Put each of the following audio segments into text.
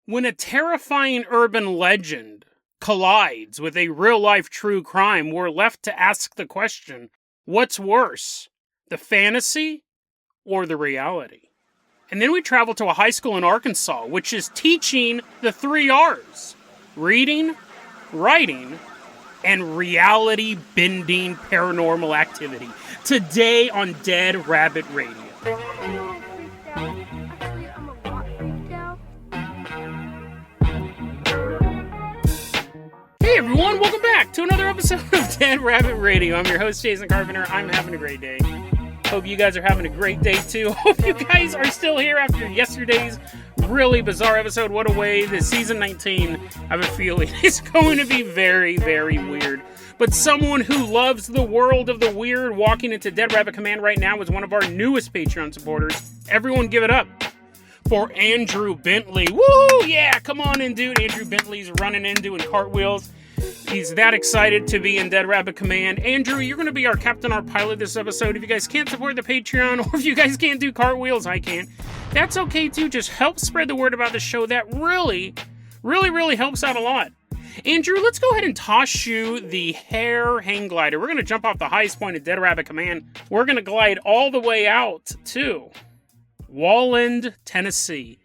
When a terrifying urban legend collides with a real-life true crime, we're left to ask the question, what's worse, the fantasy or the reality? And then we travel to a high school in Arkansas, which is teaching the 3 R's: reading, writing, and reality-bending paranormal activity. Today on Dead Rabbit Radio. Hey everyone, welcome back to another episode of Dead Rabbit Radio. I'm your host, Jason Carpenter. I'm having a great day. Hope you guys are having a great day too. Hope you guys are still here after yesterday's really bizarre episode. What a way. This season 19, I have a feeling, is going to be very, very weird. But someone who loves the world of the weird walking into Dead Rabbit Command right now is one of our newest Patreon supporters. Everyone give it up for Andrew Bentley. Woo! Yeah, come on in, dude. Andrew Bentley's running in doing cartwheels. He's that excited to be in Dead Rabbit Command. Andrew, you're going to be our captain, our pilot this episode. If you guys can't support the Patreon, or if you guys can't do cartwheels, I can. That's okay too. Just help spread the word about the show. That really, really, really helps out a lot. Andrew, let's go ahead and toss you the hair hang glider. We're going to jump off the highest point of Dead Rabbit Command. We're going to glide all the way out to Walland, Tennessee.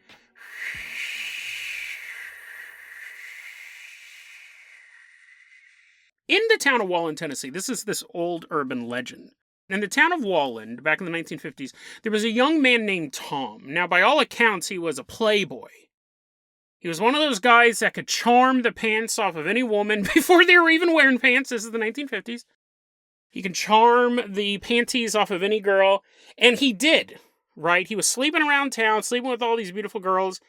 In the town of Walland, Tennessee, this is this old urban legend. In the town of Walland, back in the 1950s, there was a young man named Tom. Now, by all accounts, he was a playboy. He was one of those guys that could charm the pants off of any woman before they were even wearing pants. This is the 1950s. He could charm the panties off of any girl, and he did, right? He was sleeping around town, sleeping with all these beautiful girls,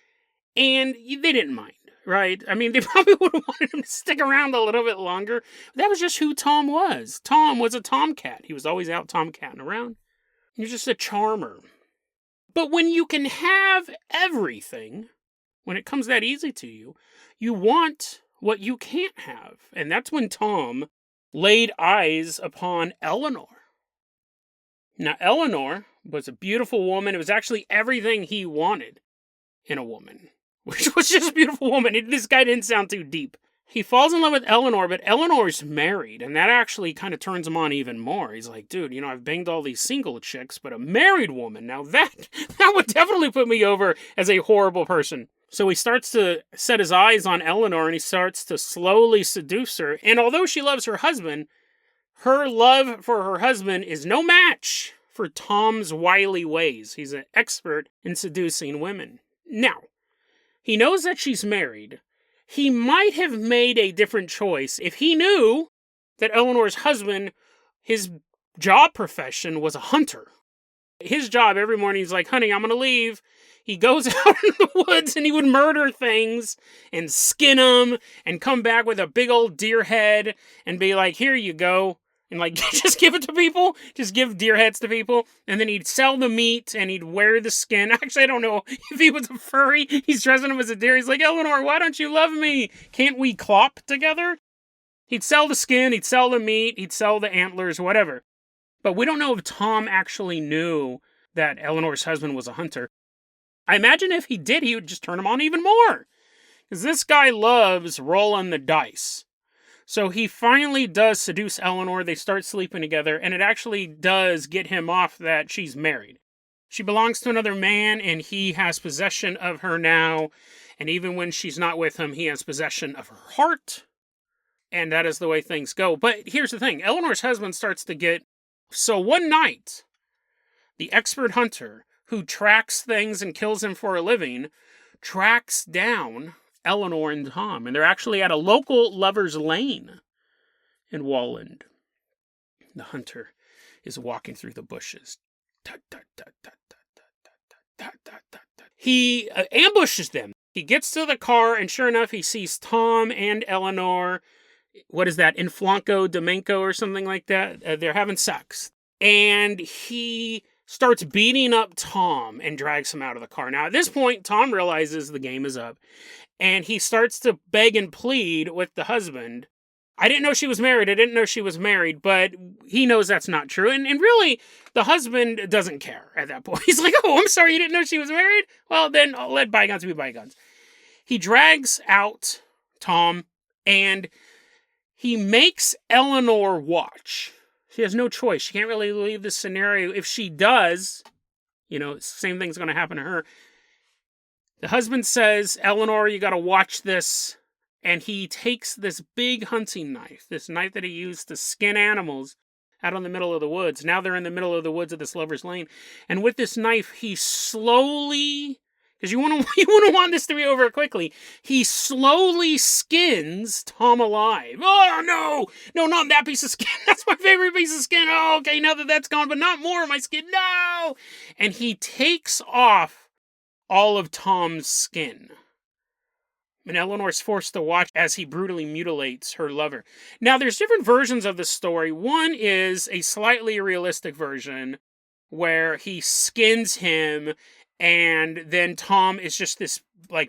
and they didn't mind. Right? I mean, they probably would have wanted him to stick around a little bit longer. That was just who Tom was. Tom was a tomcat. He was always out tomcatting around. He was just a charmer. But when you can have everything, when it comes that easy to you, you want what you can't have. And that's when Tom laid eyes upon Eleanor. Now, Eleanor was a beautiful woman. It was actually everything he wanted in a woman. Which was just a beautiful woman. This guy didn't sound too deep. He falls in love with Eleanor, but Eleanor's married, and that actually kind of turns him on even more. He's like, dude, I've banged all these single chicks, but a married woman, now that would definitely put me over as a horrible person. So he starts to set his eyes on Eleanor, and he starts to slowly seduce her. And although she loves her husband, her love for her husband is no match for Tom's wily ways. He's an expert in seducing women. Now, he knows that she's married. He might have made a different choice if he knew that Eleanor's husband, his job profession was a hunter. His job every morning, he's like, honey, I'm going to leave. He goes out in the woods and he would murder things and skin them and come back with a big old deer head and be like, here you go. And like, just give it to people. Just give deer heads to people. And then he'd sell the meat and he'd wear the skin. Actually, I don't know if he was a furry. He's dressing him as a deer. He's like, Eleanor, why don't you love me? Can't we clop together? He'd sell the skin. He'd sell the meat. He'd sell the antlers, whatever. But we don't know if Tom actually knew that Eleanor's husband was a hunter. I imagine if he did, he would just turn him on even more. Because this guy loves rolling the dice. So he finally does seduce Eleanor, they start sleeping together, and it actually does get him off that she's married. She belongs to another man, and he has possession of her now, and even when she's not with him, he has possession of her heart, and that is the way things go. But here's the thing, Eleanor's husband starts to get... So one night, the expert hunter, who tracks things and kills them for a living, tracks down Eleanor and Tom, and they're actually at a local lover's lane in Walland. The hunter is walking through the bushes. He ambushes them. He gets to the car, and sure enough, he sees Tom and Eleanor. What is that? Inflanco, Domenco, or something like that. They're having sex. And he starts beating up Tom and drags him out of the car. Now, at this point, Tom realizes the game is up. And he starts to beg and plead with the husband. I didn't know she was married. But he knows that's not true. And really, the husband doesn't care at that point. He's like, oh, I'm sorry, you didn't know she was married? Well, then I'll let bygones be bygones. He drags out Tom, and he makes Eleanor watch. She has no choice. She can't really leave this scenario. If she does, same thing's going to happen to her. The husband says, Eleanor, you got to watch this. And he takes this big hunting knife, this knife that he used to skin animals out in the middle of the woods. Now they're in the middle of the woods of this lover's lane. And with this knife, he slowly, because you want this to be over quickly, he slowly skins Tom alive. Oh, no, not that piece of skin. That's my favorite piece of skin. Oh, okay, now that that's gone, but not more of my skin. No! And he takes off all of Tom's skin. And Eleanor's forced to watch as he brutally mutilates her lover. Now, there's different versions of this story. One is a slightly realistic version where he skins him, and then Tom is just this,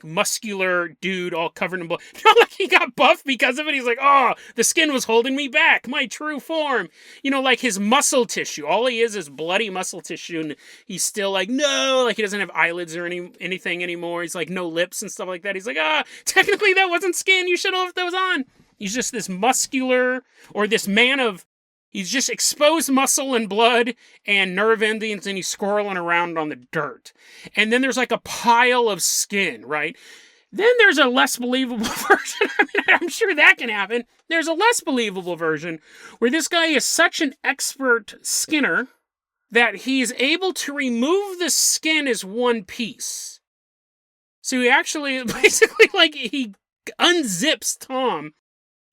muscular dude all covered in blood. Not like he got buff because of it. He's like, oh, the skin was holding me back. My true form. His muscle tissue. All he is bloody muscle tissue, and he's still no, he doesn't have eyelids or anything anymore. He's no lips and stuff like that. He's like, technically that wasn't skin. You should have left those on. He's just this muscular, or this man of, he's just exposed muscle and blood and nerve endings, and he's squirreling around on the dirt. And then there's a pile of skin, right? Then there's a less believable version. I'm sure that can happen. There's a less believable version where this guy is such an expert skinner that he's able to remove the skin as one piece. So he actually, basically, he unzips Tom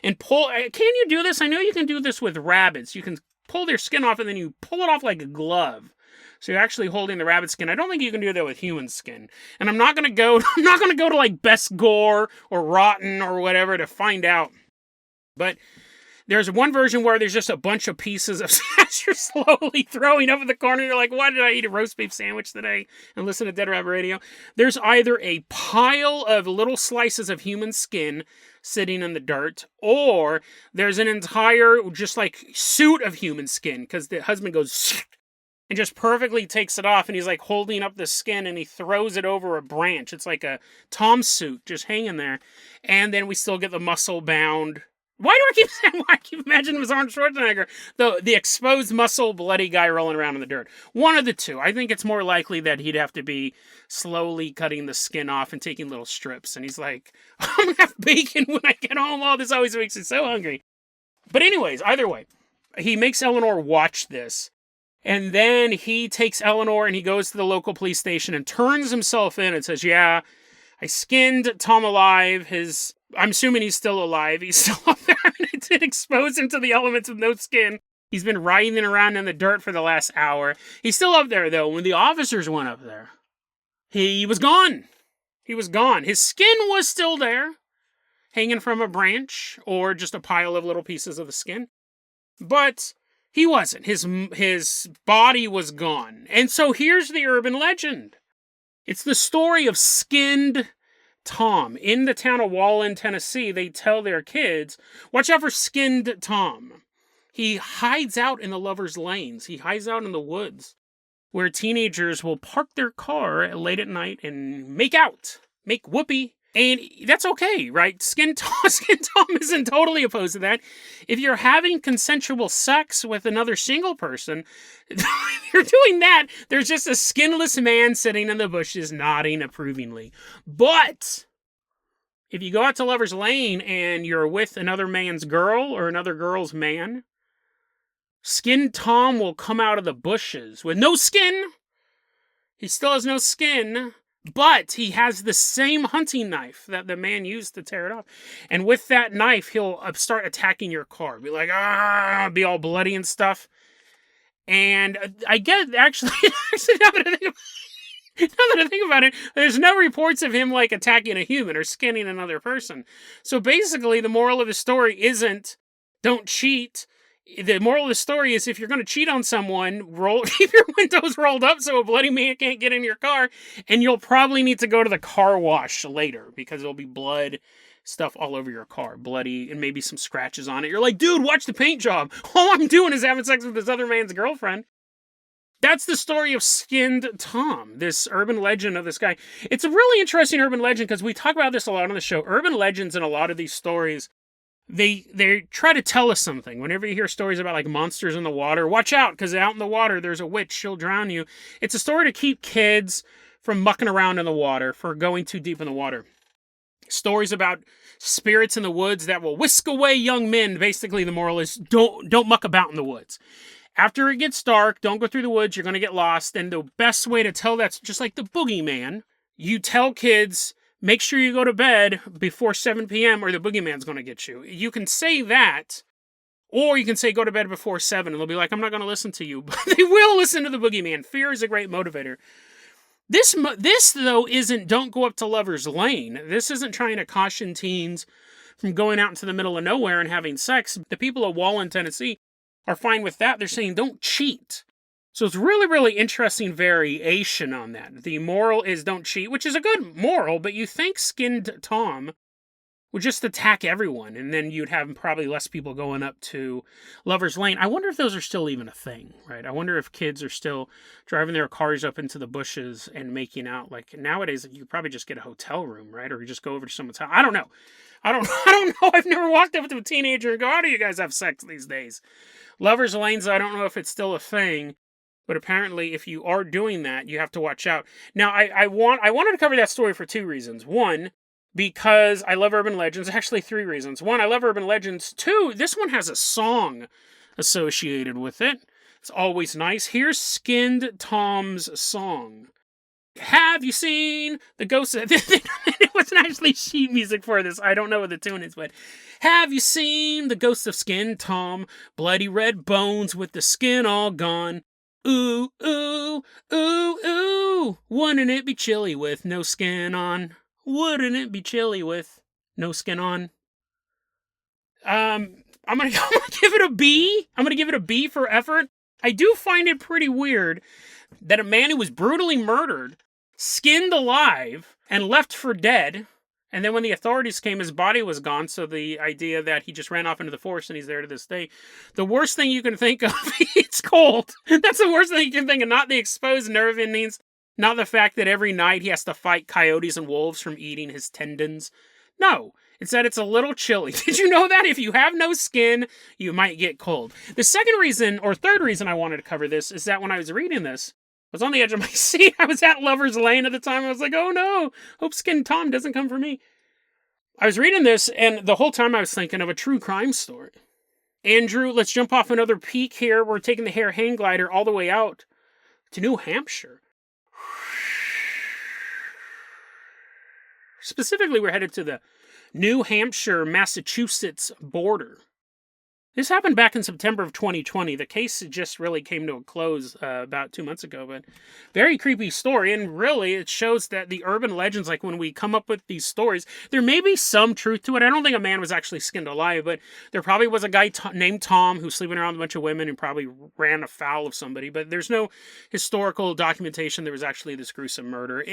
and pull. Can you do this? I know you can do this with rabbits. You can pull their skin off and then you pull it off like a glove. So you're actually holding the rabbit skin. I don't think you can do that with human skin. And I'm not going to go to Best Gore or Rotten or whatever to find out. But there's one version where there's just a bunch of pieces of as you're slowly throwing up in the corner. You're like, why did I eat a roast beef sandwich today and listen to Dead Rabbit Radio? There's either a pile of little slices of human skin sitting in the dirt, or there's an entire suit of human skin, because the husband goes and just perfectly takes it off, and he's holding up the skin, and he throws it over a branch. It's like a Tom suit just hanging there, and then we still get the muscle bound. Why do I keep imagining it was Arnold Schwarzenegger? The exposed muscle, bloody guy rolling around in the dirt. One of the two. I think it's more likely that he'd have to be slowly cutting the skin off and taking little strips. And he's like, I'm going to have bacon when I get home. Oh, this always makes me so hungry. But anyways, either way, he makes Eleanor watch this. And then he takes Eleanor and he goes to the local police station and turns himself in and says, yeah, I skinned Tom alive. I'm assuming he's still alive. He's still up there. It did expose him to the elements with no skin. He's been writhing around in the dirt for the last hour. He's still up there, though. When the officers went up there, he was gone. He was gone. His skin was still there, hanging from a branch or just a pile of little pieces of the skin. But he wasn't. His body was gone. And so here's the urban legend. It's the story of skinned Tom. In the town of Wallen, Tennessee, they tell their kids, watch out for skinned Tom. He hides out in the lovers' lanes. He hides out in the woods where teenagers will park their car late at night and make whoopee. And that's okay, right? Skin Tom isn't totally opposed to that. If you're having consensual sex with another single person, if you're doing that, there's just a skinless man sitting in the bushes nodding approvingly. But if you go out to Lover's Lane and you're with another man's girl or another girl's man, Skin Tom will come out of the bushes with no skin. He still has no skin. But he has the same hunting knife that the man used to tear it off. And with that knife, he'll start attacking your car. Be like, be all bloody and stuff. And I get, actually now that I think about it, there's no reports of him attacking a human or skinning another person. So basically, the moral of the story isn't don't cheat. The moral of the story is if you're going to cheat on someone, keep your windows rolled up so a bloody man can't get in your car, and you'll probably need to go to the car wash later because there'll be blood stuff all over your car, bloody, and maybe some scratches on it. You're like, dude, watch the paint job. All I'm doing is having sex with this other man's girlfriend. That's the story of Skinned Tom, this urban legend of this guy. It's a really interesting urban legend because we talk about this a lot on the show. Urban legends and a lot of these stories, they try to tell us something. Whenever you hear stories about like monsters in the water, watch out because out in the water there's a witch, she'll drown you. It's a story to keep kids from mucking around in the water, for going too deep in the water. Stories about spirits in the woods that will whisk away young men. Basically, the moral is don't muck about in the woods. After it gets dark, don't go through the woods, you're going to get lost. And the best way to tell that's just like the boogeyman. You tell kids, make sure you go to bed before 7 p.m. or the boogeyman's going to get you. You can say that, or you can say go to bed before 7, and they'll be like, I'm not going to listen to you. But they will listen to the boogeyman. Fear is a great motivator. This though, isn't don't go up to Lover's Lane. This isn't trying to caution teens from going out into the middle of nowhere and having sex. The people of Wallen, Tennessee, are fine with that. They're saying don't cheat. So it's really, really interesting variation on that. The moral is don't cheat, which is a good moral, but you think Skinned Tom would just attack everyone, and then you'd have probably less people going up to Lover's Lane. I wonder if those are still even a thing, right? I wonder if kids are still driving their cars up into the bushes and making out. Like nowadays, you probably just get a hotel room, right? Or you just go over to someone's house. I don't know. I don't know. I've never walked up to a teenager and go, how do you guys have sex these days? Lover's Lanes, I don't know if it's still a thing, but apparently if you are doing that, you have to watch out. Now, I wanted to cover that story for 2 reasons. 1, because I love urban legends. Actually, 3 reasons. 1, I love urban legends. 2, this one has a song associated with it. It's always nice. Here's Skinned Tom's song. Have you seen the ghost of... It wasn't actually sheet music for this. I don't know what the tune is, but... Have you seen the ghost of Skinned Tom? Bloody red bones with the skin all gone. Ooh, ooh, ooh, ooh. Wouldn't it be chilly with no skin on? Wouldn't it be chilly with no skin on? I'm gonna give it a B. I'm gonna give it a B for effort. I do find it pretty weird that a man who was brutally murdered, skinned alive, and left for dead, and then when the authorities came, his body was gone, so the idea that he just ran off into the forest and he's there to this day. The worst thing you can think of, it's cold. That's the worst thing you can think of, not the exposed nerve endings, not the fact that every night he has to fight coyotes and wolves from eating his tendons. No, it's that it's a little chilly. Did you know that? If you have no skin, you might get cold. The second reason, or third reason I wanted to cover this, is that when I was reading this, I was on the edge of my seat. I was at Lover's Lane at the time. I was like, oh no, hope Skinned Tom doesn't come for me. I was reading this, and the whole time I was thinking of a true crime story. Andrew, let's jump off another peak here. We're taking the hare hang glider all the way out to New Hampshire. Specifically, we're headed to the New Hampshire-Massachusetts border. This happened back in September of 2020. The case just really came to a close about 2 months ago, but very creepy story. And really, it shows that the urban legends, like when we come up with these stories, there may be some truth to it. I don't think a man was actually skinned alive, but there probably was a guy named Tom who's sleeping around with a bunch of women and probably ran afoul of somebody. But there's no historical documentation there was actually this gruesome murder.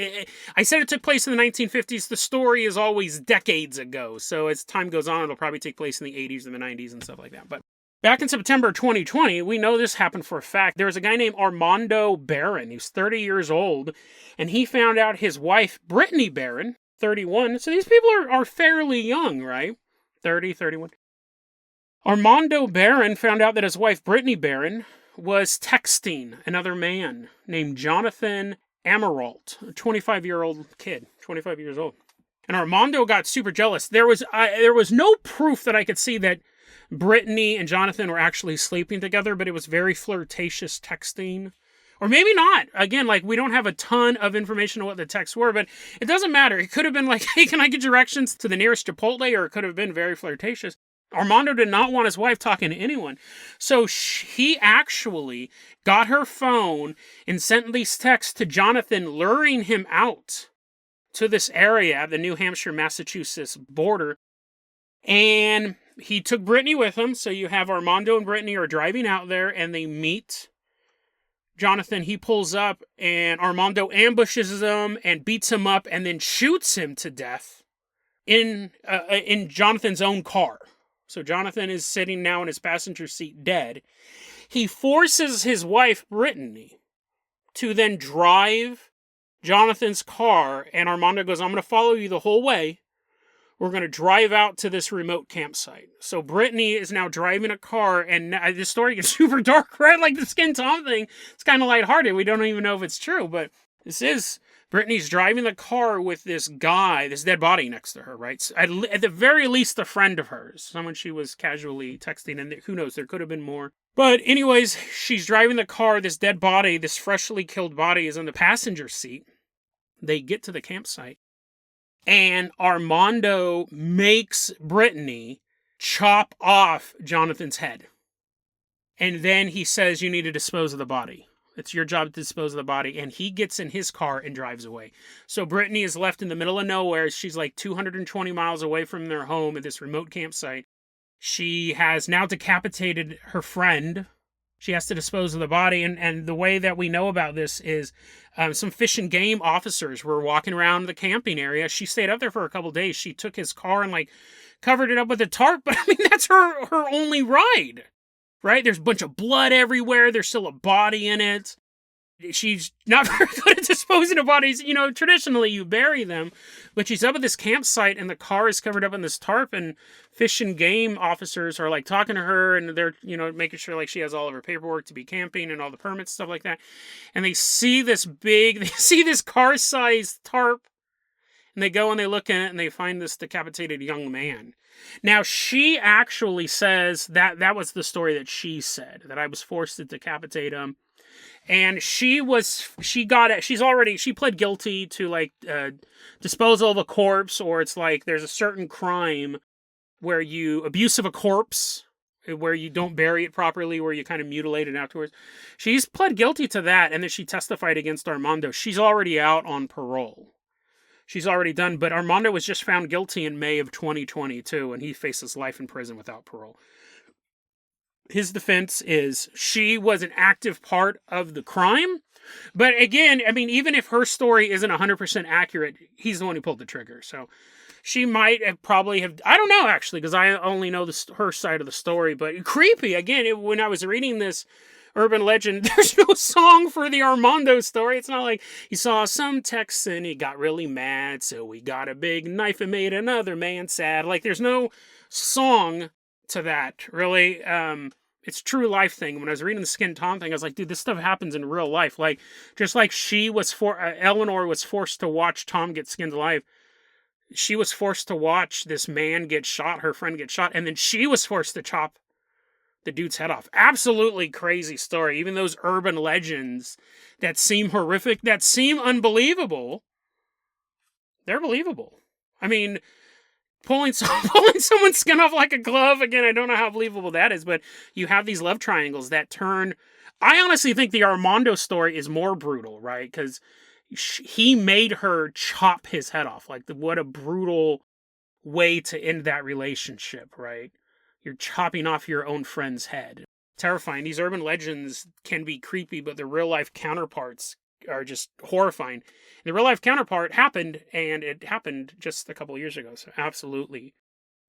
I said it took place in the 1950s. The story is always decades ago. So as time goes on, it'll probably take place in the 80s and the 90s and stuff like that. But back in September 2020, we know this happened for a fact. There was a guy named Armando Barron. He was 30 years old, and he found out his wife, Brittany Barron, 31. So these people are fairly young, right? 30, 31. Armando Barron found out that his wife, Brittany Barron, was texting another man named Jonathan Amirault, a 25-year-old kid, 25 years old. And Armando got super jealous. There was no proof that I could see that Brittany and Jonathan were actually sleeping together, but it was very flirtatious texting. Or maybe not. Again, like, we don't have a ton of information on what the texts were, but it doesn't matter. It could have been like, hey, can I get directions to the nearest Chipotle? Or it could have been very flirtatious. Armando did not want his wife talking to anyone. So he actually got her phone and sent these texts to Jonathan, luring him out to this area at the New Hampshire-Massachusetts border. And he took Brittany with him, so you have Armando and Brittany are driving out there, and they meet Jonathan. He pulls up, and Armando ambushes him and beats him up, and then shoots him to death in Jonathan's own car. So Jonathan is sitting now in his passenger seat dead. He forces his wife, Brittany, to then drive Jonathan's car, and Armando goes, I'm going to follow you the whole way. We're going to drive out to this remote campsite. So Brittany is now driving a car, and the story gets super dark, right? Like the Skin Tom thing. It's kind of lighthearted. We don't even know if it's true, but this is... Brittany's driving the car with this guy, this dead body next to her, right? So at the very least, a friend of hers. Someone she was casually texting, and who knows, there could have been more. But anyways, she's driving the car, this dead body, this freshly killed body is in the passenger seat. They get to the campsite, and Armando makes Brittany chop off Jonathan's head. And then he says, you need to dispose of the body. It's your job to dispose of the body. And he gets in his car and drives away. So Brittany is left in the middle of nowhere. She's like 220 miles away from their home at this remote campsite. She has now decapitated her friend. She has to dispose of the body. And the way that we know about this is some fish and game officers were walking around the camping area. She stayed up there for a couple days. She took his car and like covered it up with a tarp. But I mean, that's her only ride. Right? There's a bunch of blood everywhere. There's still a body in it. She's not very good at disposing of bodies. You know, traditionally you bury them. But she's up at this campsite and the car is covered up in this tarp, and fish and game officers are like talking to her, and they're, you know, making sure like she has all of her paperwork to be camping and all the permits, stuff like that. And they see this car-sized tarp, and they go and they look in it and they find this decapitated young man. Now, she actually says that was the story that she said, that I was forced to decapitate him. And she pled guilty to like disposal of a corpse, or it's like there's a certain crime where abuse of a corpse, where you don't bury it properly, where you kind of mutilate it afterwards. She's pled guilty to that, and then she testified against Armando. She's already out on parole. She's already done, but Armando was just found guilty in May of 2022, and he faces life in prison without parole. His defense is she was an active part of the crime, but again, I mean, even if her story isn't 100% accurate, he's the one who pulled the trigger, so she might have I don't know, actually, because I only know her side of the story, but creepy. Again, when I was reading this urban legend, there's no song for the Armando story. It's not like he saw some Texan, he got really mad, so he got a big knife and made another man sad. Like, there's no song to that, really. It's a true life thing. When I was reading the Skin Tom thing, I was like, dude, this stuff happens in real life. Like, just like Eleanor was forced to watch Tom get skinned alive, she was forced to watch this man get shot, her friend get shot, and then she was forced to chop the dude's head off. Absolutely crazy story. Even those urban legends that seem horrific, that seem unbelievable, they're believable. I mean, pulling someone's skin off like a glove, again, I don't know how believable that is, but you have these love triangles that turn... I honestly think the Armando story is more brutal, right? Because he made her chop his head off. Like, what a brutal way to end that relationship, right? You're chopping off your own friend's head. Terrifying. These urban legends can be creepy, but their real-life counterparts are just horrifying. The real-life counterpart happened, and it happened just a couple of years ago, so absolutely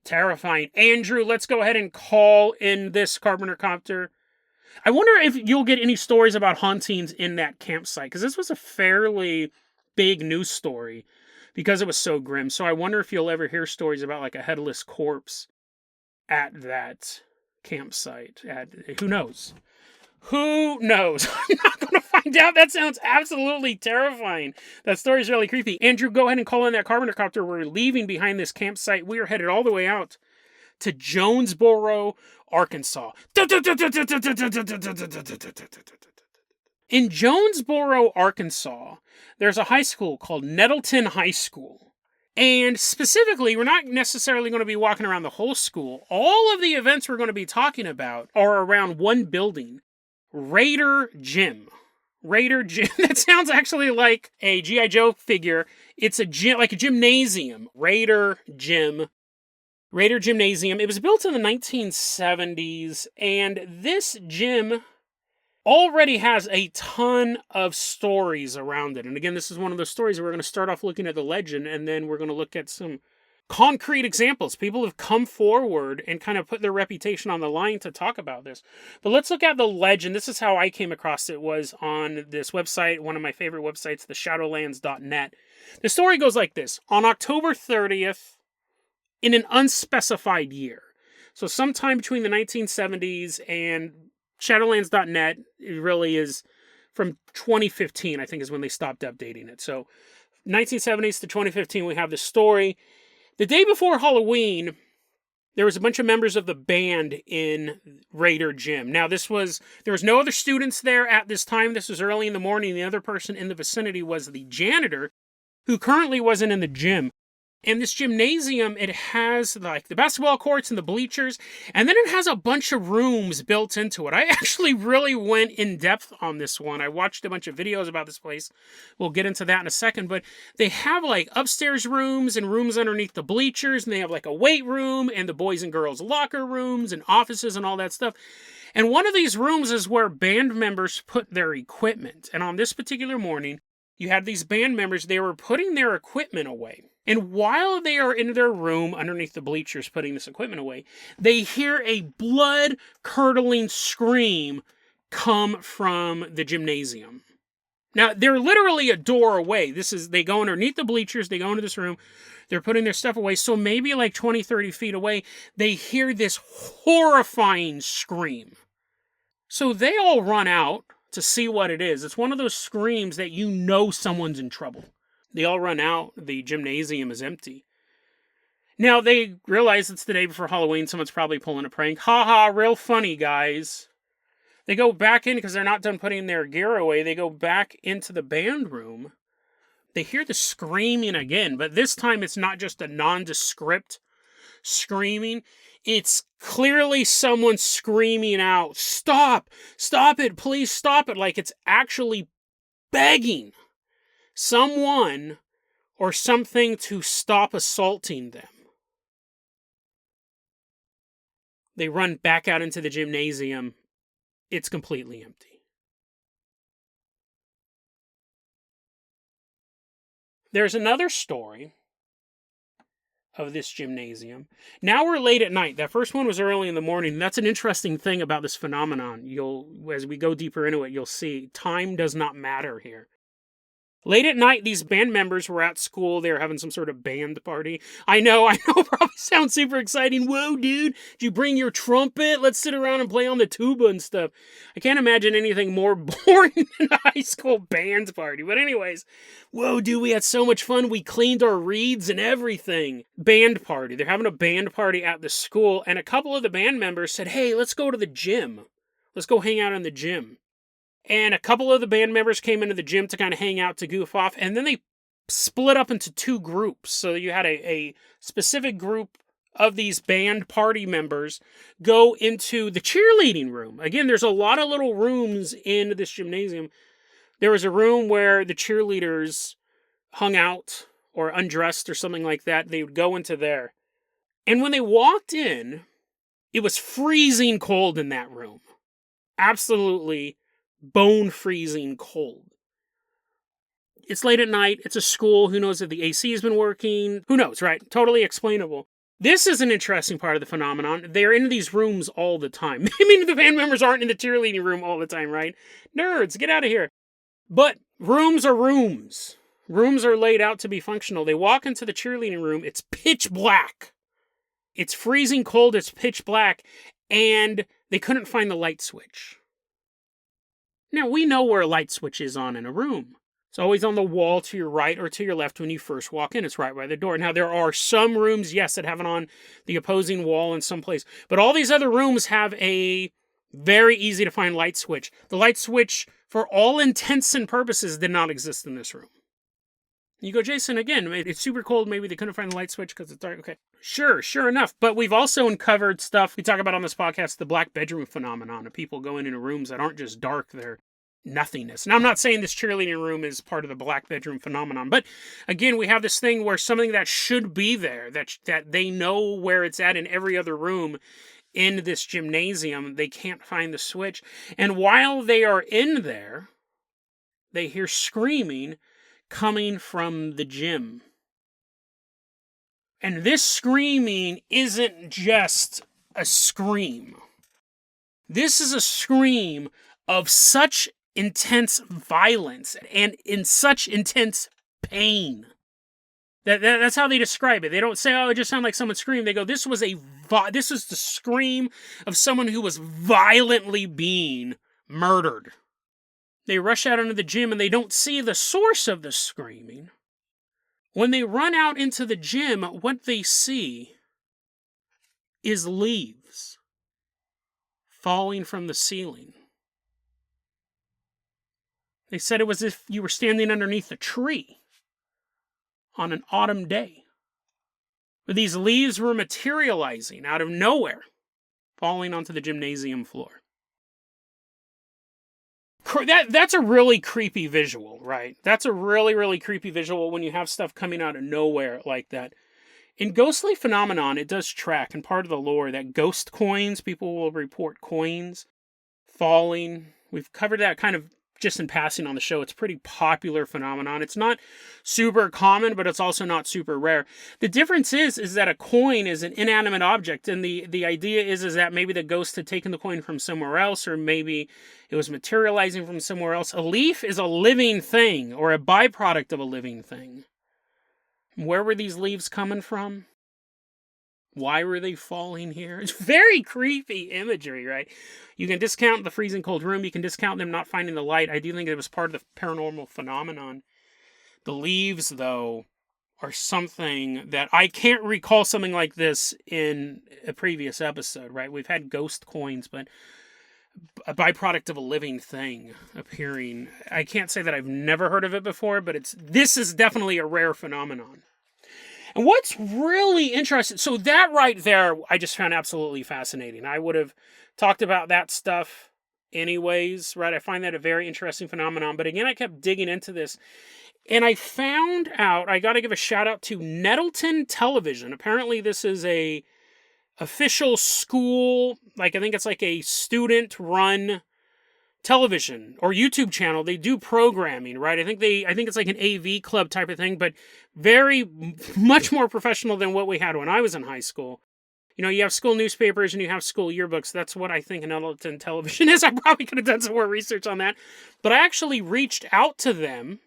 terrifying. Andrew, let's go ahead and call in this Carpenter Copter. I wonder if you'll get any stories about hauntings in that campsite, because this was a fairly big news story because it was so grim. So I wonder if you'll ever hear stories about like a headless corpse at that campsite. Who knows? Who knows? I'm not going to find out. That sounds absolutely terrifying. That story's really creepy. Andrew, go ahead and call in that Carpenter Copter. We're leaving behind this campsite. We are headed all the way out to Jonesboro, Arkansas. In Jonesboro, Arkansas, there's a high school called Nettleton High School. And specifically, we're not necessarily going to be walking around the whole school. All of the events we're going to be talking about are around one building, Raider Gym. Raider Gym. That sounds actually like a G.I. Joe figure. It's a gym, like a gymnasium. Raider Gym. Raider Gymnasium. It was built in the 1970s, and this gym already has a ton of stories around it. And again, this is one of those stories where we're going to start off looking at the legend, and then we're going to look at some concrete examples. People have come forward and kind of put their reputation on the line to talk about this. But let's look at the legend. This is how I came across it, was on this website, one of my favorite websites, the Shadowlands.net. The story goes like this. On October 30th, in an unspecified year, so sometime between the 1970s and Shadowlands.net, it really is from 2015, I think is when they stopped updating it. So 1970s to 2015, we have this story. The day before Halloween, there was a bunch of members of the band in Raider Gym. Now, there was no other students there at this time. This was early in the morning. The other person in the vicinity was the janitor, who currently wasn't in the gym. And this gymnasium, it has like the basketball courts and the bleachers, and then it has a bunch of rooms built into it. I actually really went in depth on this one. I watched a bunch of videos about this place. We'll get into that in a second, but they have like upstairs rooms and rooms underneath the bleachers, and they have like a weight room and the boys and girls locker rooms and offices and all that stuff. And one of these rooms is where band members put their equipment. And on this particular morning, you had these band members, they were putting their equipment away. And while they are in their room underneath the bleachers putting this equipment away, they hear a blood-curdling scream come from the gymnasium. Now, they're literally a door away. They go underneath the bleachers, they go into this room, they're putting their stuff away, so maybe like 20, 30 feet away, they hear this horrifying scream. So they all run out to see what it is. It's one of those screams that you know someone's in trouble. They all run out. The gymnasium is empty. Now, they realize it's the day before Halloween. Someone's probably pulling a prank. Ha ha, real funny, guys. They go back in because they're not done putting their gear away. They go back into the band room. They hear the screaming again, but this time it's not just a nondescript screaming. It's clearly someone screaming out, "Stop! Stop it! Please stop it!" Like it's actually begging someone or something to stop assaulting them. They run back out into the gymnasium. It's completely empty. There's another story of this gymnasium. Now we're late at night. That first one was early in the morning. That's an interesting thing about this phenomenon. As we go deeper into it, you'll see time does not matter here. Late at night, these band members were at school. They were having some sort of band party. I know, probably sounds super exciting. Whoa, dude, did you bring your trumpet? Let's sit around and play on the tuba and stuff. I can't imagine anything more boring than a high school band party. But anyways, whoa, dude, we had so much fun. We cleaned our reeds and everything. Band party. They're having a band party at the school, and a couple of the band members said, "Hey, let's go to the gym. Let's go hang out in the gym." And a couple of the band members came into the gym to kind of hang out, to goof off, and then they split up into two groups. So you had a specific group of these band party members go into the cheerleading room. Again, there's a lot of little rooms in this gymnasium. There was a room where the cheerleaders hung out or undressed or something like that. They would go into there. And when they walked in, it was freezing cold in that room. Absolutely bone-freezing cold. It's late at night. It's a school. Who knows if the AC has been working? Who knows, right? Totally explainable. This is an interesting part of the phenomenon. They're in these rooms all the time. I mean, the band members aren't in the cheerleading room all the time, right? Nerds, get out of here. But rooms are rooms. Rooms are laid out to be functional. They walk into the cheerleading room. It's pitch black. It's freezing cold. It's pitch black. And they couldn't find the light switch. Now, we know where a light switch is on in a room. It's always on the wall to your right or to your left when you first walk in. It's right by the door. Now, there are some rooms, yes, that have it on the opposing wall in some place. But all these other rooms have a very easy to find light switch. The light switch, for all intents and purposes, did not exist in this room. You go, Jason, again, it's super cold. Maybe they couldn't find the light switch because it's dark. Okay, sure enough. But we've also uncovered stuff we talk about on this podcast, the black bedroom phenomenon of people going into rooms that aren't just dark, they're nothingness. Now, I'm not saying this cheerleading room is part of the black bedroom phenomenon, but again, we have this thing where something that should be there, that they know where it's at in every other room in this gymnasium, they can't find the switch. And while they are in there, they hear screaming coming from the gym. And this screaming isn't just a scream. This is a scream of such intense violence and in such intense pain. That's how they describe it. They don't say, oh, it just sounded like someone screamed. They go, this is the scream of someone who was violently being murdered. They rush out into the gym and they don't see the source of the screaming. When they run out into the gym, what they see is leaves falling from the ceiling. They said it was as if you were standing underneath a tree on an autumn day. But these leaves were materializing out of nowhere, falling onto the gymnasium floor. That's a really creepy visual, right? That's a really, really creepy visual when you have stuff coming out of nowhere like that. In ghostly phenomenon, it does track, and part of the lore, that ghost coins, people will report coins falling. We've covered that kind of just in passing on the show. It's a pretty popular phenomenon. It's not super common, but it's also not super rare. The difference is that a coin is an inanimate object, and the idea is that maybe the ghost had taken the coin from somewhere else, or maybe it was materializing from somewhere else. A leaf is a living thing, or a byproduct of a living thing. Where were these leaves coming from? Why were they falling here? It's very creepy imagery, right? You can discount the freezing cold room. You can discount them not finding the light. I do think it was part of the paranormal phenomenon. The leaves, though, are something that I can't recall something like this in a previous episode, right? We've had ghost coins, but a byproduct of a living thing appearing. I can't say that I've never heard of it before, but this is definitely a rare phenomenon. And what's really interesting, so that right there, I just found absolutely fascinating. I would have talked about that stuff anyways, right? I find that a very interesting phenomenon. But again, I kept digging into this, and I found out, I got to give a shout out to Nettleton Television. Apparently this is a official school, I think it's like a student-run television or YouTube channel. They do programming, right? I think it's like an AV club type of thing, but very much more professional than what we had when I was in high school. You know, you have school newspapers and you have school yearbooks. That's what I think Nettleton Television is. I probably could have done some more research on that. But I actually reached out to them,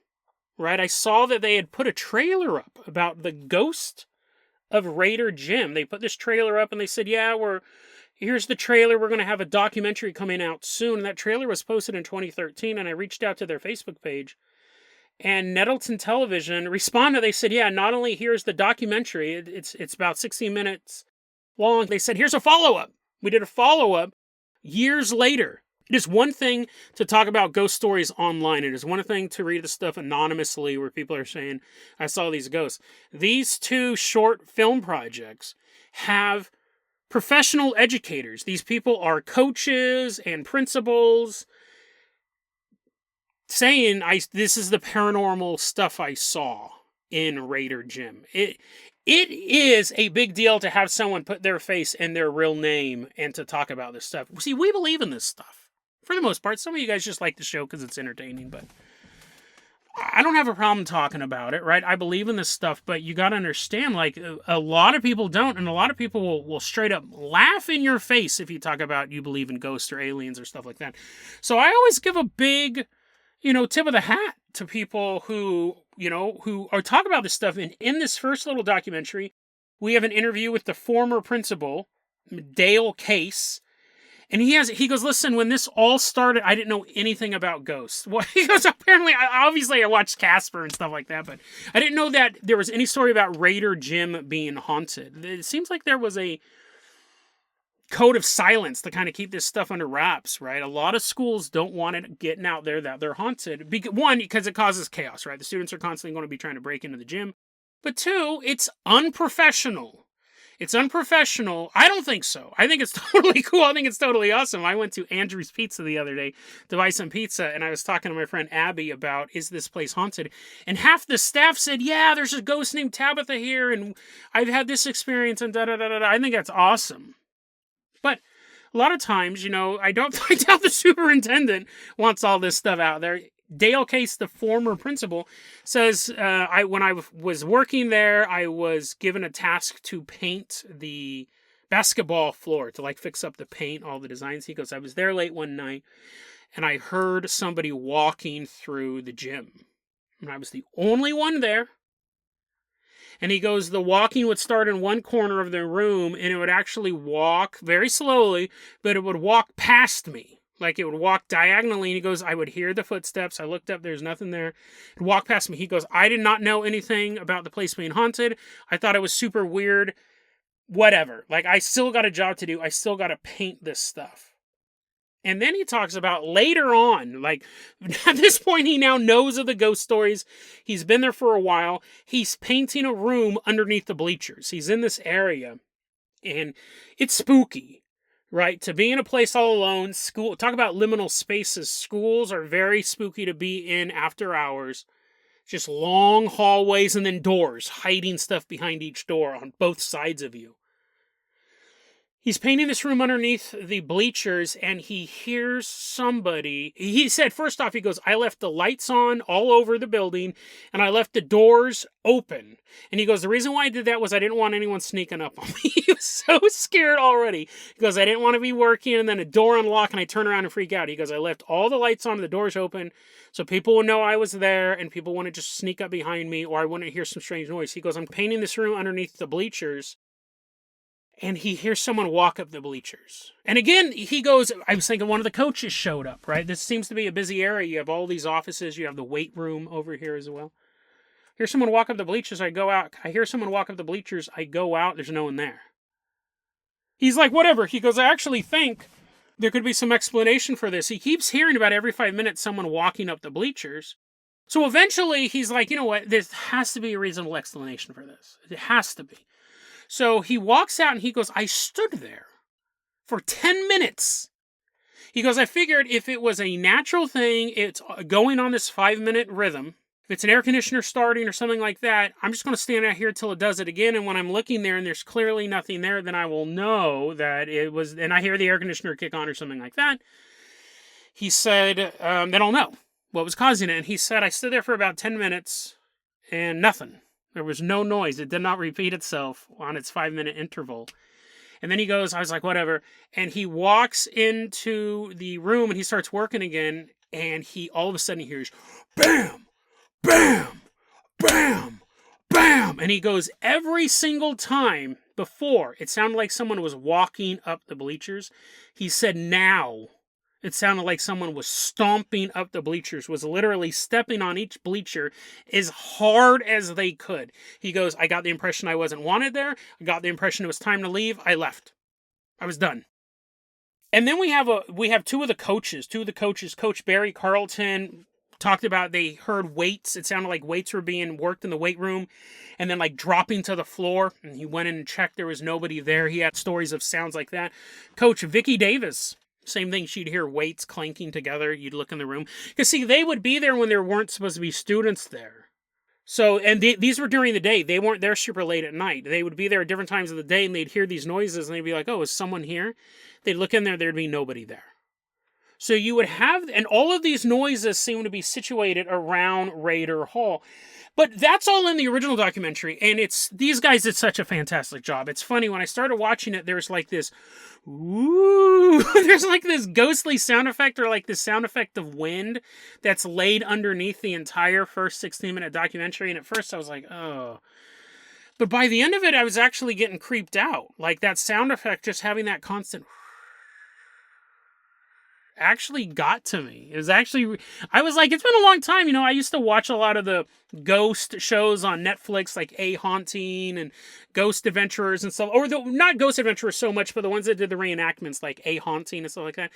right? I saw that they had put a trailer up about the ghost of Raider Jim. They put this trailer up and they said, yeah, here's the trailer. We're going to have a documentary coming out soon. And that trailer was posted in 2013, and I reached out to their Facebook page. And Nettleton Television responded. They said, yeah, not only here's the documentary, it's about 16 minutes long. They said, here's a follow-up. We did a follow-up years later. It is one thing to talk about ghost stories online. It is one thing to read the stuff anonymously where people are saying, I saw these ghosts. These two short film projects have professional educators. These people are coaches and principals saying, this is the paranormal stuff I saw in Raider Jim. It is a big deal to have someone put their face and their real name and to talk about this stuff. See, we believe in this stuff. For the most part, some of you guys just like the show because it's entertaining, but I don't have a problem talking about it, right? I believe in this stuff, but you got to understand, a lot of people don't, and a lot of people will straight up laugh in your face if you talk about you believe in ghosts or aliens or stuff like that. So I always give a big, tip of the hat to people who are talk about this stuff. And in this first little documentary, we have an interview with the former principal, Dale Case. And he goes, listen, when this all started, I didn't know anything about ghosts. Well, he goes, apparently, obviously I watched Casper and stuff like that, but I didn't know that there was any story about Raider Jim being haunted. It seems like there was a code of silence to kind of keep this stuff under wraps, right? A lot of schools don't want it getting out there that they're haunted. One, because it causes chaos, right? The students are constantly going to be trying to break into the gym. But two, it's unprofessional. It's unprofessional. I don't think so. I think it's totally cool. I think it's totally awesome. I went to Andrew's Pizza the other day to buy some pizza, and I was talking to my friend Abby about, is this place haunted? And half the staff said, yeah, there's a ghost named Tabitha here, and I've had this experience, and da-da-da-da-da. I think that's awesome. But a lot of times, I doubt the superintendent wants all this stuff out there. Dale Case, the former principal, says, when I was working there, I was given a task to paint the basketball floor, to like fix up the paint, all the designs. He goes, I was there late one night, and I heard somebody walking through the gym. And I was the only one there. And he goes, the walking would start in one corner of the room, and it would actually walk very slowly, but it would walk past me. Like it would walk diagonally, and he goes, I would hear the footsteps. I looked up, there's nothing there. It would walk past me. He goes, I did not know anything about the place being haunted. I thought it was super weird. Whatever. Like, I still got a job to do. I still got to paint this stuff. And then he talks about later on, like, at this point he now knows of the ghost stories. He's been there for a while. He's painting a room underneath the bleachers. He's in this area, and it's spooky, right? To be in a place all alone, talk about liminal spaces. Schools are very spooky to be in after hours. Just long hallways and then doors, hiding stuff behind each door on both sides of you. He's painting this room underneath the bleachers, and he hears somebody. He said, first off, he goes, I left the lights on all over the building, and I left the doors open. And he goes, the reason why I did that was I didn't want anyone sneaking up on me. He was so scared already. He goes, I didn't want to be working, and then a door unlocked, and I turn around and freak out. He goes, I left all the lights on and the doors open, so people would know I was there, and people wouldn't just sneak up behind me, or I wouldn't hear some strange noise. He goes, I'm painting this room underneath the bleachers, and he hears someone walk up the bleachers. And again, he goes, I was thinking one of the coaches showed up, right? This seems to be a busy area. You have all these offices. You have the weight room over here as well. Hear someone walk up the bleachers. I go out. I hear someone walk up the bleachers. I go out. There's no one there. He's like, whatever. He goes, I actually think there could be some explanation for this. He keeps hearing about every 5 minutes someone walking up the bleachers. So eventually he's like, you know what? There has to be a reasonable explanation for this. It has to be. So he walks out and he goes, I stood there for 10 minutes. He goes, I figured if it was a natural thing, it's going on this 5-minute rhythm. If it's an air conditioner starting or something like that, I'm just going to stand out here till it does it again. And when I'm looking there and there's clearly nothing there, then I will know that it was, and I hear the air conditioner kick on or something like that. He said, then I'll know what was causing it. And he said, I stood there for about 10 minutes and nothing. There was no noise. It did not repeat itself on its 5-minute interval. And then he goes, I was like, whatever. And he walks into the room and he starts working again. And he all of a sudden hears, bam, bam, bam, bam. And he goes, every single time before, it sounded like someone was walking up the bleachers. He said, now it sounded like someone was stomping up the bleachers, was literally stepping on each bleacher as hard as they could. He goes, I got the impression I wasn't wanted there. I got the impression it was time to leave. I left. I was done. And then we have two of the coaches. Coach Barry Carlton talked about they heard weights. It sounded like weights were being worked in the weight room and then like dropping to the floor. And he went in and checked. There was nobody there. He had stories of sounds like that. Coach Vicky Davis, same thing. She'd hear weights clanking together. You'd look in the room. Because, see, they would be there when there weren't supposed to be students there. So, and these were during the day. They weren't there super late at night. They would be there at different times of the day, and they'd hear these noises, and they'd be like, oh, is someone here? They'd look in there, there'd be nobody there. So you would have, and all of these noises seem to be situated around Raider Hall. But that's all in the original documentary, and these guys did such a fantastic job. It's funny, when I started watching it, there's like this, ooh, there's like this ghostly sound effect, or like this sound effect of wind that's laid underneath the entire first 16-minute documentary, and at first I was like, oh. But by the end of it, I was actually getting creeped out. Like that sound effect, just having that constant actually got to me. It was actually, I was like, it's been a long time. You know, I used to watch a lot of the ghost shows on Netflix, like A Haunting and Ghost Adventurers and stuff. Or not Ghost Adventurers so much, but the ones that did the reenactments, like A Haunting and stuff like that.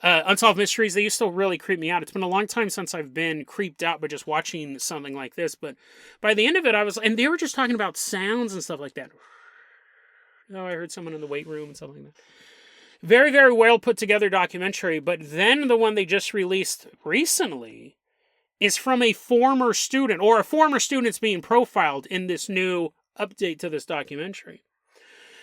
Unsolved Mysteries, they used to really creep me out. It's been a long time since I've been creeped out by just watching something like this. But by the end of it, and they were just talking about sounds and stuff like that. Oh, I heard someone in the weight room and stuff like that. Very, very well put together documentary, but then the one they just released recently is from a former student, or a former student's being profiled in this new update to this documentary.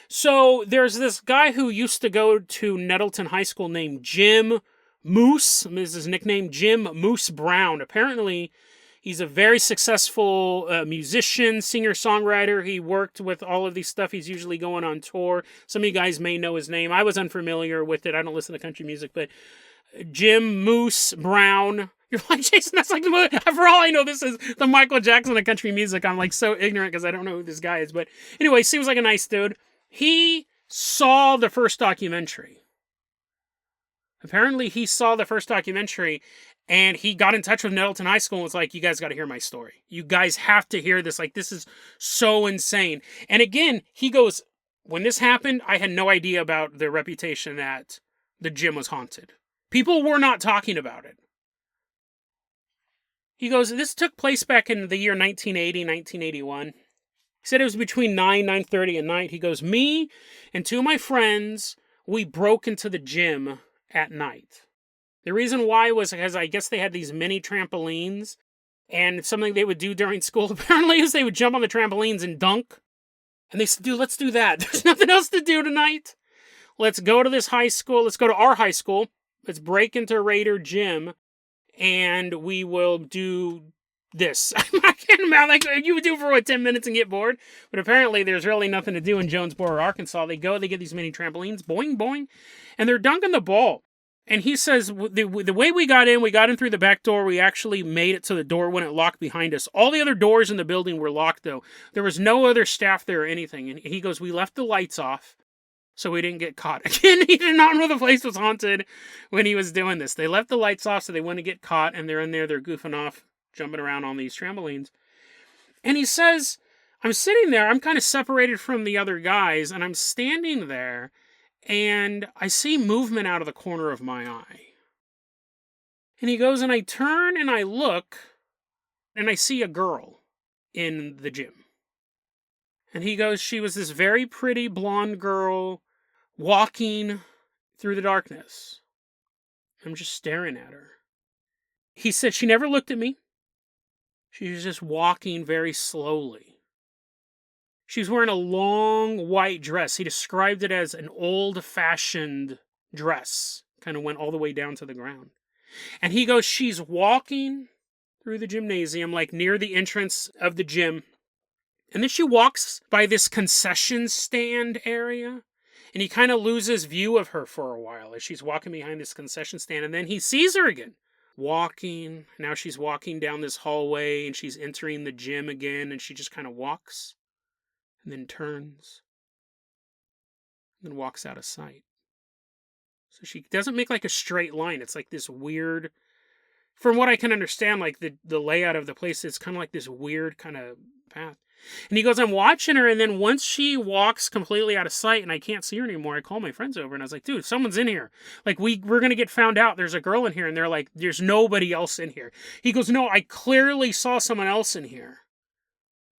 So there's this guy who used to go to Nettleton High School named Jim Moose is his nickname, Jim Moose Brown. Apparently, he's a very successful musician, singer-songwriter. He worked with all of these stuff. He's usually going on tour. Some of you guys may know his name. I was unfamiliar with it. I don't listen to country music, but Jim Moose Brown. You're like, Jason, that's like the movie. For all I know, this is the Michael Jackson of country music. I'm like so ignorant because I don't know who this guy is. But anyway, seems like a nice dude. He saw the first documentary. Apparently, he saw the first documentary, and he got in touch with Nettleton High School and was like, you guys got to hear my story. You guys have to hear this. Like, this is so insane. And again, he goes, when this happened, I had no idea about the reputation that the gym was haunted. People were not talking about it. He goes, this took place back in the year 1980, 1981. He said it was between 9:30 at night. He goes, me and two of my friends, we broke into the gym at night. The reason why was because I guess they had these mini trampolines, and something they would do during school apparently is they would jump on the trampolines and dunk. And they said, dude, let's do that. There's nothing else to do tonight. Let's go to this high school. Let's go to our high school. Let's break into Raider Gym, and we will do this. I can't imagine, like, you would do for 10 minutes and get bored? But apparently there's really nothing to do in Jonesboro, Arkansas. They go, they get these mini trampolines, boing, boing, and they're dunking the ball. And he says, the way we got in through the back door. We actually made it to the door when it locked behind us. All the other doors in the building were locked, though. There was no other staff there or anything. And he goes, we left the lights off so we didn't get caught. Again, he did not know the place was haunted when he was doing this. They left the lights off so they wouldn't get caught, and they're in there, they're goofing off, jumping around on these trampolines. And he says, I'm sitting there, I'm kind of separated from the other guys, and I'm standing there, and I see movement out of the corner of my eye. And he goes, and I turn and I look, and I see a girl in the gym. And he goes, she was this very pretty blonde girl walking through the darkness. I'm just staring at her. He said she never looked at me. She was just walking very slowly. She was wearing a long white dress. He described it as an old-fashioned dress. Kind of went all the way down to the ground. And he goes, she's walking through the gymnasium, like near the entrance of the gym. And then she walks by this concession stand area. And he kind of loses view of her for a while as she's walking behind this concession stand. And then he sees her again. Walking. Now she's walking down this hallway and she's entering the gym again. And she just kind of walks. And then turns. And then walks out of sight. So she doesn't make like a straight line. It's like this weird... From what I can understand, like the layout of the place, it's kind of like this weird kind of path. And he goes, I'm watching her, and then once she walks completely out of sight and I can't see her anymore, I call my friends over, and I was like, dude, someone's in here. Like, we're going to get found out. There's a girl in here, and they're like, there's nobody else in here. He goes, no, I clearly saw someone else in here.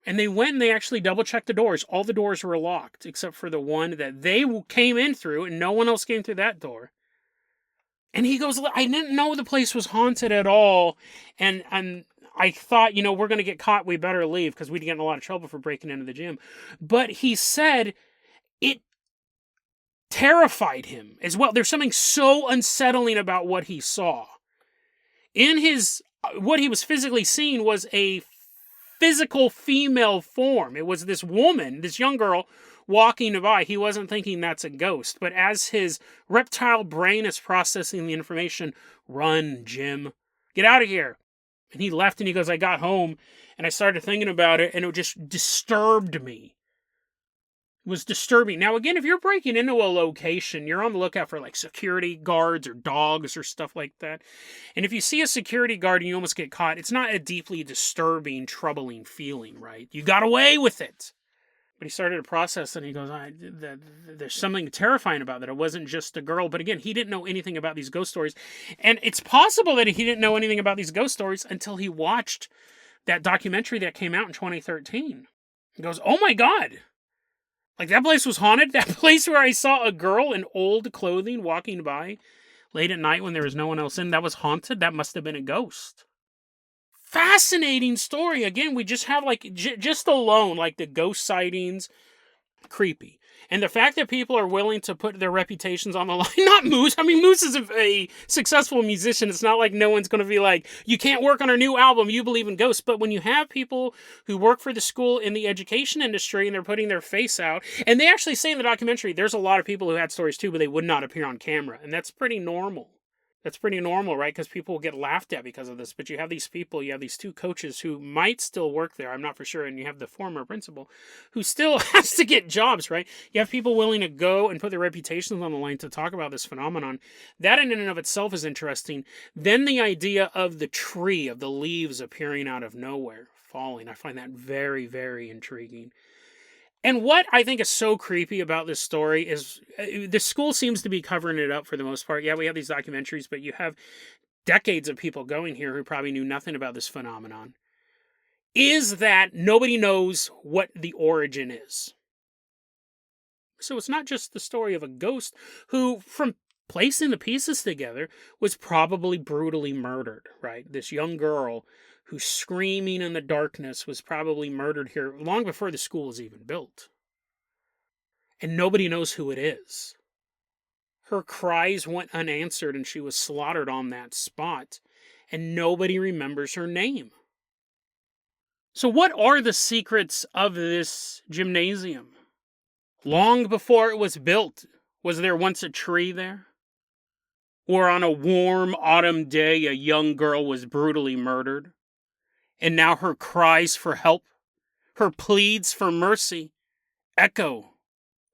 And they went and they actually double-checked the doors. All the doors were locked, except for the one that they came in through, and no one else came through that door. And he goes, I didn't know the place was haunted at all, and I thought, we're going to get caught, we better leave, because we'd get in a lot of trouble for breaking into the gym. But he said it terrified him as well. There's something so unsettling about what he saw. What he was physically seeing was a physical female form. It was this woman, this young girl, walking by. He wasn't thinking that's a ghost, but as his reptile brain is processing the information, run, Jim, get out of here. And he left and he goes, I got home and I started thinking about it and it just disturbed me. It was disturbing. Now, again, if you're breaking into a location, you're on the lookout for like security guards or dogs or stuff like that. And if you see a security guard and you almost get caught, it's not a deeply disturbing, troubling feeling, right? You got away with it. But he started to process and he goes, there's something terrifying about that. It wasn't just a girl. But again, he didn't know anything about these ghost stories. And it's possible that he didn't know anything about these ghost stories until he watched that documentary that came out in 2013. He goes, oh my God. Like, that place was haunted? That place where I saw a girl in old clothing walking by late at night when there was no one else in, that was haunted? That must have been a ghost. Fascinating story. Again, we just have, like, just alone, like, the ghost sightings, Creepy. And the fact that people are willing to put their reputations on the line, not Moose. I mean, Moose is a successful musician. It's not like no one's going to be like, you can't work on our new album, you believe in ghosts. But when you have people who work for the school in the education industry and they're putting their face out, and they actually say in the documentary, there's a lot of people who had stories too, but they would not appear on camera. And that's pretty normal. That's pretty normal, right? Because people will get laughed at because of this. But you have these people, you have these two coaches who might still work there. I'm not for sure. And you have the former principal who still has to get jobs, right? You have people willing to go and put their reputations on the line to talk about this phenomenon. That in and of itself is interesting. Then the idea of the tree, of the leaves appearing out of nowhere, falling. I find that very, very intriguing. And what I think is so creepy about this story is the school seems to be covering it up for the most part. Yeah, we have these documentaries, but you have decades of people going here who probably knew nothing about this phenomenon. Is that nobody knows what the origin is. So it's not just the story of a ghost who, from placing the pieces together, was probably brutally murdered, right? This young girl who's screaming in the darkness was probably murdered here long before the school was even built. And nobody knows who it is. Her cries went unanswered and she was slaughtered on that spot. And nobody remembers her name. So what are the secrets of this gymnasium? Long before it was built, was there once a tree there? Or on a warm autumn day, a young girl was brutally murdered? And now her cries for help, her pleads for mercy, echo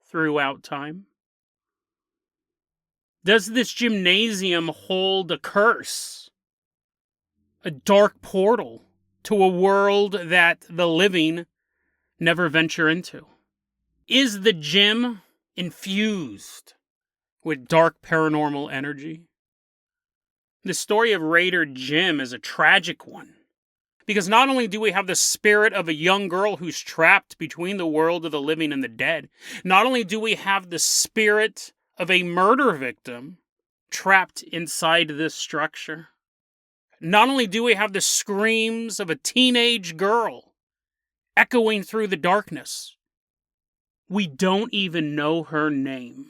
throughout time? Does this gymnasium hold a curse? A dark portal to a world that the living never venture into? Is the gym infused with dark paranormal energy? The story of Raider Jim is a tragic one. Because not only do we have the spirit of a young girl who's trapped between the world of the living and the dead, not only do we have the spirit of a murder victim trapped inside this structure, not only do we have the screams of a teenage girl echoing through the darkness, we don't even know her name.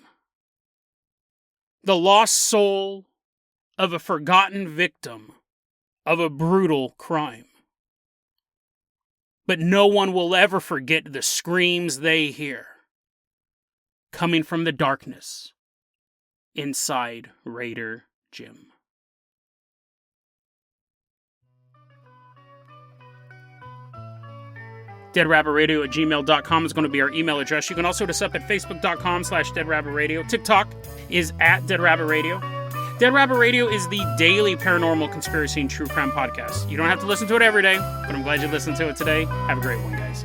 The lost soul of a forgotten victim of a brutal crime. But no one will ever forget the screams they hear coming from the darkness inside Raider Jim. deadrabbitradio@gmail.com is going to be our email address. You can also hit us up at facebook.com/deadrabbitradio. TikTok is at deadrabbitradio. Dead Rabbit Radio is the daily paranormal conspiracy and true crime podcast. You don't have to listen to it every day, but I'm glad you listened to it today. Have a great one, guys.